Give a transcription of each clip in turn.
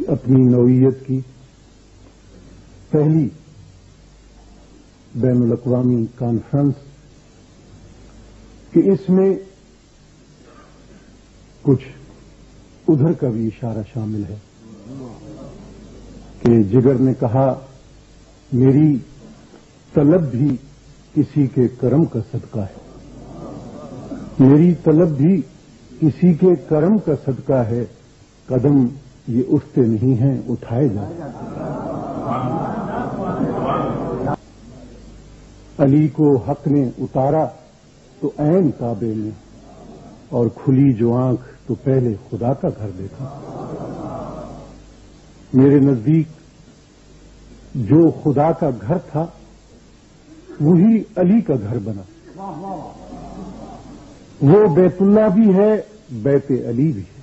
اپنی نوعیت کی پہلی بین الاقوامی کانفرنس کہ اس میں کچھ ادھر کا بھی اشارہ شامل ہے کہ جگر نے کہا میری طلب بھی کسی کے کرم کا صدقہ ہے، میری طلب بھی کسی کے کرم کا صدقہ ہے، قدم یہ اٹھتے نہیں ہیں اٹھائے جاتے۔ علی کو حق نے اتارا تو عین کعبے میں، اور کھلی جو آنکھ تو پہلے خدا کا گھر دیکھا۔ میرے نزدیک جو خدا کا گھر تھا وہی علی کا گھر بنا، وہ بیت اللہ بھی ہے، بیت علی بھی ہے۔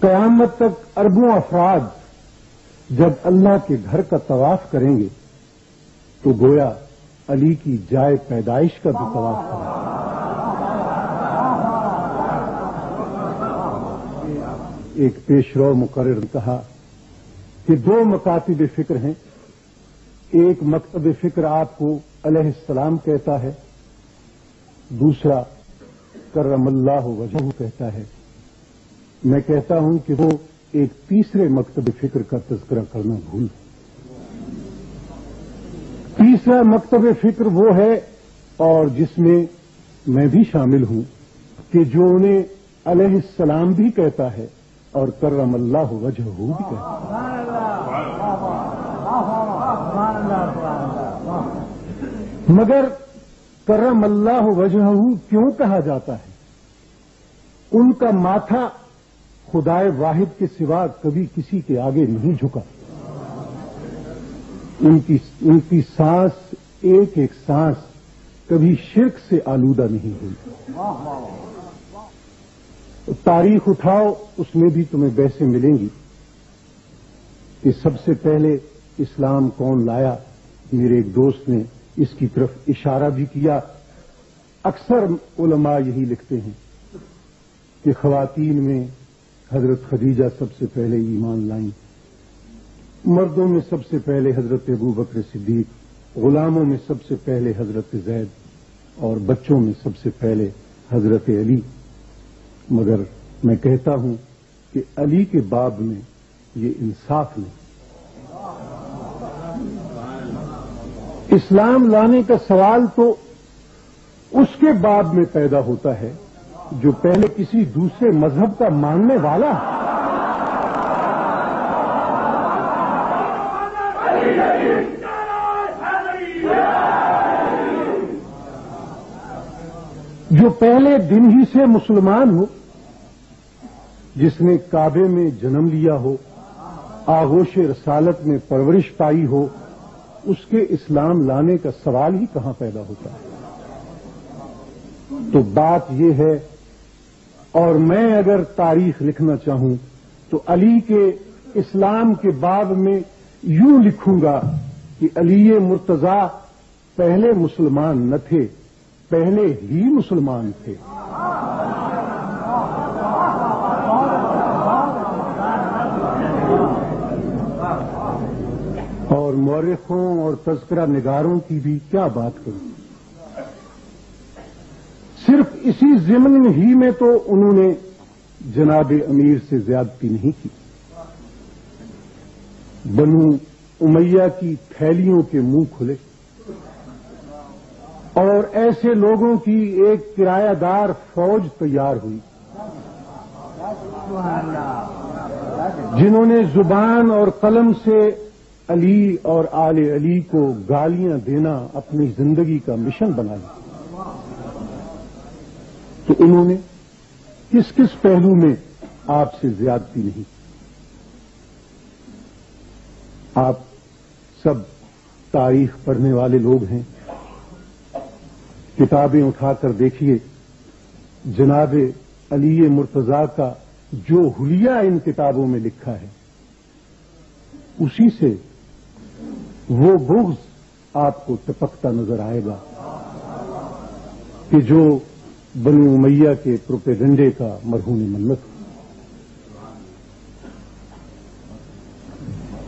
قیامت تک اربوں افراد جب اللہ کے گھر کا طواف کریں گے تو گویا علی کی جائے پیدائش کا بھی طواف کریں گے۔ ایک پیشرو مقرر نے کہا کہ دو مکاتب فکر ہیں، ایک مکتب فکر آپ کو علیہ السلام کہتا ہے، دوسرا کرم اللہ وجہہ کہتا ہے۔ میں کہتا ہوں کہ وہ ایک تیسرے مکتب فکر کا تذکرہ کرنا بھول۔ تیسرا مکتب فکر وہ ہے، اور جس میں میں بھی شامل ہوں، کہ جو انہیں علیہ السلام بھی کہتا ہے اور کرم اللہ وجہہ بھی کہتا ہے۔ مگر کرم اللہ وجہہ کیوں کہا جاتا ہے؟ ان کا ماتھا خدائے واحد کے سوا کبھی کسی کے آگے نہیں جھکا، ان کی سانس ایک ایک سانس کبھی شرک سے آلودہ نہیں ہوئی۔ تاریخ اٹھاؤ، اس میں بھی تمہیں بحثیں ملیں گی کہ سب سے پہلے اسلام کون لایا۔ میرے ایک دوست نے اس کی طرف اشارہ بھی کیا۔ اکثر علماء یہی لکھتے ہیں کہ خواتین میں حضرت خدیجہ سب سے پہلے ایمان لائیں، مردوں میں سب سے پہلے حضرت ابو بکر صدیق، غلاموں میں سب سے پہلے حضرت زید، اور بچوں میں سب سے پہلے حضرت علی۔ مگر میں کہتا ہوں کہ علی کے باب میں یہ انصاف نہیں۔ اسلام لانے کا سوال تو اس کے باب میں پیدا ہوتا ہے جو پہلے کسی دوسرے مذہب کا ماننے والا ہے۔ جو پہلے دن ہی سے مسلمان ہو، جس نے کعبے میں جنم لیا ہو، آغوش رسالت میں پرورش پائی ہو، اس کے اسلام لانے کا سوال ہی کہاں پیدا ہوتا ہے؟ تو بات یہ ہے، اور میں اگر تاریخ لکھنا چاہوں تو علی کے اسلام کے باب میں یوں لکھوں گا کہ علی مرتضی پہلے مسلمان نہ تھے، پہلے ہی مسلمان تھے۔ اور مورخوں اور تذکرہ نگاروں کی بھی کیا بات کروں، صرف اسی ضمن ہی میں تو انہوں نے جناب امیر سے زیادتی نہیں کی۔ بنو امیہ کی تھیلیوں کے منہ کھلے، اور ایسے لوگوں کی ایک کرایہ دار فوج تیار ہوئی جنہوں نے زبان اور قلم سے علی اور آل علی کو گالیاں دینا اپنی زندگی کا مشن بنا لیا۔ تو انہوں نے کس کس پہلو میں آپ سے زیادتی نہیں؟ آپ سب تاریخ پڑھنے والے لوگ ہیں، کتابیں اٹھا کر دیکھیے، جناب علی مرتضی کا جو حلیہ ان کتابوں میں لکھا ہے، اسی سے وہ بغض آپ کو ٹپکتا نظر آئے گا کہ جو بنو امیہ کے پروپیگنڈے کا مرہون منت۔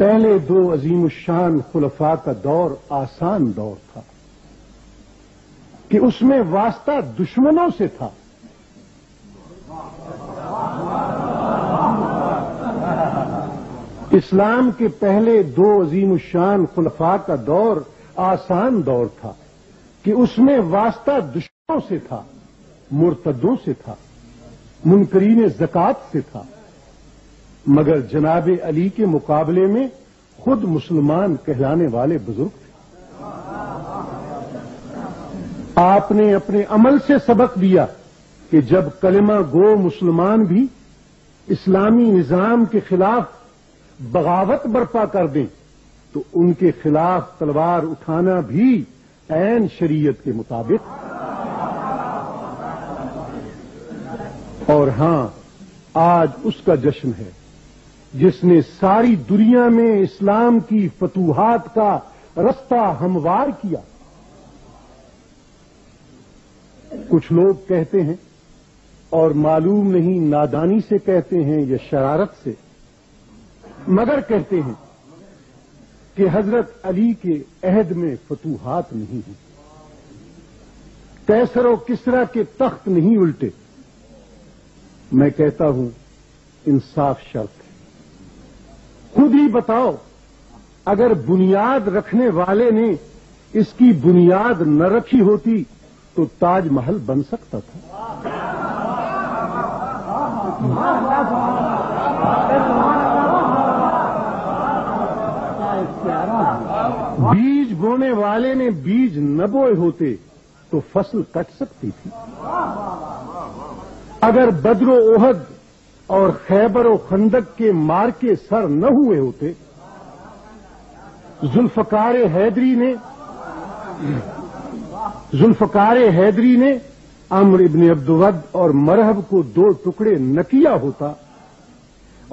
پہلے دو عظیم الشان خلفاء کا دور آسان دور تھا کہ اس میں واسطہ دشمنوں سے تھا. اسلام کے پہلے دو عظیم الشان خلفاء کا دور آسان دور تھا کہ اس میں واسطہ دشمنوں سے تھا، مرتدوں سے تھا، منکرین زکات سے تھا، مگر جناب علی کے مقابلے میں خود مسلمان کہلانے والے بزرگ تھے. آپ نے اپنے عمل سے سبق دیا کہ جب کلمہ گو مسلمان بھی اسلامی نظام کے خلاف بغاوت برپا کر دیں تو ان کے خلاف تلوار اٹھانا بھی عین شریعت کے مطابق. اور ہاں، آج اس کا جشن ہے جس نے ساری دنیا میں اسلام کی فتوحات کا رستہ ہموار کیا. کچھ لوگ کہتے ہیں، اور معلوم نہیں نادانی سے کہتے ہیں یا شرارت سے، مگر کہتے ہیں کہ حضرت علی کے عہد میں فتوحات نہیں ہیں، کیسر و کسرا کے تخت نہیں الٹے. میں کہتا ہوں انصاف شرط ہے. خود ہی بتاؤ، اگر بنیاد رکھنے والے نے اس کی بنیاد نہ رکھی ہوتی تو تاج محل بن سکتا تھا. بیج بونے والے نے بیج نہ بوئے ہوتے تو فصل کٹ سکتی تھی. اگر بدر و احد اور خیبر و خندق کے مارکے سر نہ ہوئے ہوتے، ذوالفقار حیدری نے عمرو ابن عبدود اور مرہب کو دو ٹکڑے نہ کیا ہوتا،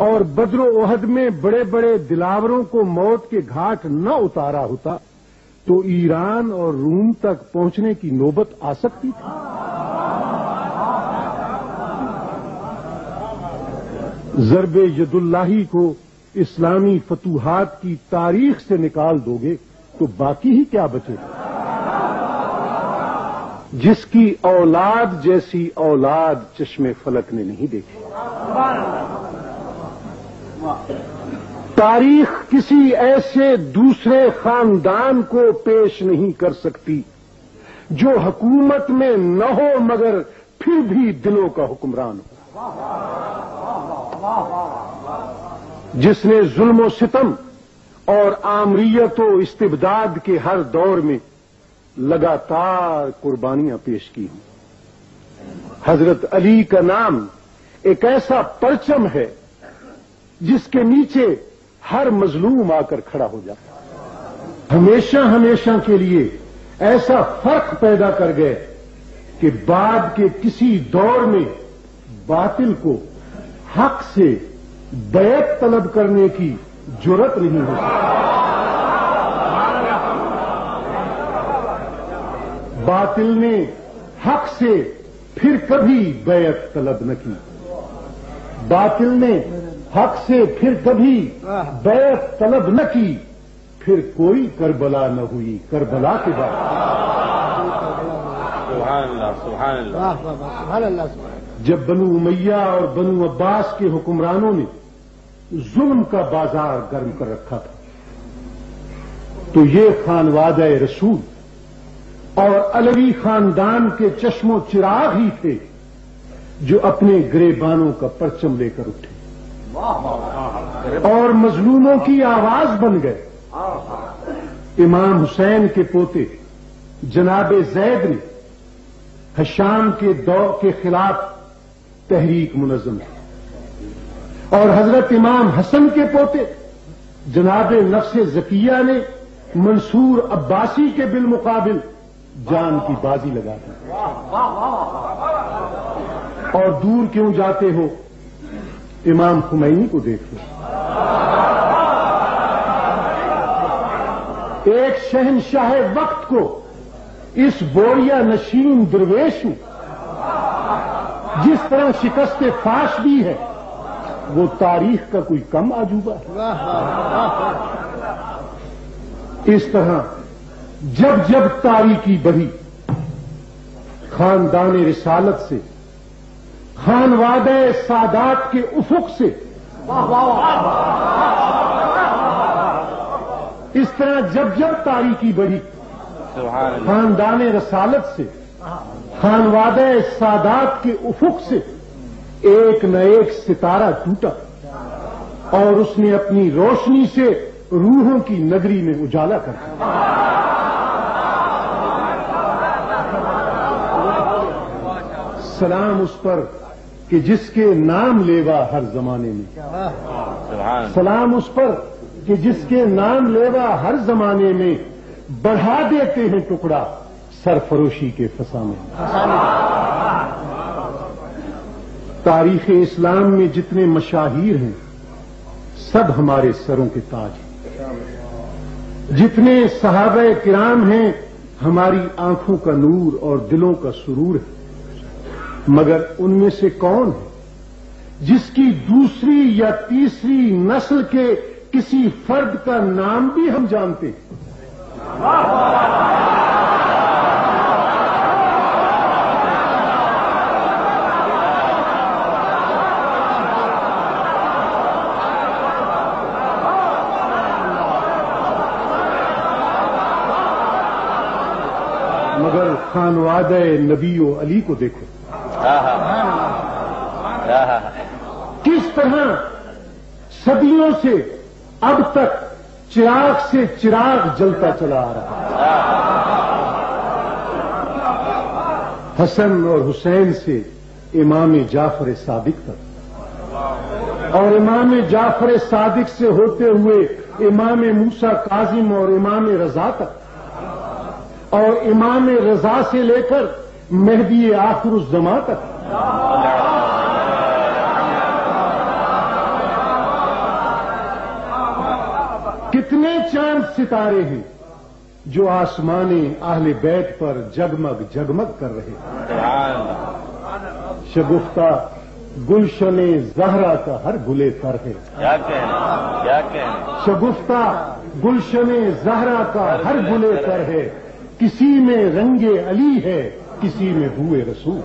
اور بدر و احد میں بڑے بڑے دلاوروں کو موت کے گھاٹ نہ اتارا ہوتا تو ایران اور روم تک پہنچنے کی نوبت آ سکتی تھی. ضرب ید اللہی کو اسلامی فتوحات کی تاریخ سے نکال دو گے تو باقی ہی کیا بچے گا؟ جس کی اولاد جیسی اولاد چشم فلک نے نہیں دیکھی. تاریخ کسی ایسے دوسرے خاندان کو پیش نہیں کر سکتی جو حکومت میں نہ ہو مگر پھر بھی دلوں کا حکمران ہو، جس نے ظلم و ستم اور آمریت و استبداد کے ہر دور میں لگاتار قربانیاں پیش کی ہیں. حضرت علی کا نام ایک ایسا پرچم ہے جس کے نیچے ہر مظلوم آ کر کھڑا ہو جاتا ہے. ہمیشہ ہمیشہ کے لیے ایسا فرق پیدا کر گئے کہ بعد کے کسی دور میں باطل کو حق سے بیعت طلب کرنے کی جرأت نہیں ہو سکتی. باطل نے حق سے پھر کبھی بیعت طلب نہ کی. باطل نے حق سے پھر کبھی بیعت طلب نہ کی. پھر کوئی کربلا نہ ہوئی کربلا کے بعد. سبحان اللہ. جب بنو امیہ اور بنو عباس کے حکمرانوں نے ظلم کا بازار گرم کر رکھا تھا تو یہ خانوادہ رسول اور علوی خاندان کے چشم و چراغ ہی تھے جو اپنے گریبانوں کا پرچم لے کر اٹھے اور مظلوموں کی آواز بن گئے. امام حسین کے پوتے جناب زید نے ہشام کے دور کے خلاف تحریک منظم کی اور حضرت امام حسن کے پوتے جناب نفس زکیہ نے منصور عباسی کے بالمقابل جان کی بازی لگا دی. اور دور کیوں جاتے ہو، امام خمینی کو دیکھ لو. ایک شہنشاہ وقت کو اس بوریا نشین درویش نے جس طرح شکست فاش دی ہے وہ تاریخ کا کوئی کم عجوبہ ہے؟ اس طرح جب جب تاریکی بڑھی، خاندان رسالت سے، خانوادہ سادات کے افق سے، اس طرح جب جب تاریکی بڑھی، خاندان رسالت سے، خانوادہ سادات کے افق سے ایک نہ ایک ستارہ ٹوٹا اور اس نے اپنی روشنی سے روحوں کی نگری میں اجالا کر دیا۔ سلام اس پر کہ جس کے نام لیوا ہر زمانے میں، سلام اس پر کہ جس کے نام لیوا ہر زمانے میں بڑھا دیتے ہیں ٹکڑا سرفروشی کے فسانے میں۔ تاریخ اسلام میں جتنے مشاہیر ہیں سب ہمارے سروں کے تاج ہیں، جتنے صحابہ کرام ہیں ہماری آنکھوں کا نور اور دلوں کا سرور ہے، مگر ان میں سے کون ہے جس کی دوسری یا تیسری نسل کے کسی فرد کا نام بھی ہم جانتے ہیں؟ مگر خانوادہ نبی و علی کو دیکھو، کس طرح صدیوں سے اب تک چراغ سے چراغ جلتا چلا آ رہا ہے۔ حسن اور حسین سے امام جعفر صادق تک، اور امام جعفر صادق سے ہوتے ہوئے امام موسیٰ کاظم اور امام رضا تک، اور امام رضا سے لے کر مہدی آخر الزماں تک۔ کتنے چاند ستارے ہیں جو آسمان اہل بیت پر جگمگ جگمگ کر رہے ہیں۔ شگفتہ گلشن زہرا کا ہر گلے تر ہے، شگفتہ گلشن زہرا کا ہر گلے تر ہے، کسی میں رنگ علی ہے، کسی میں بوئے رسول۔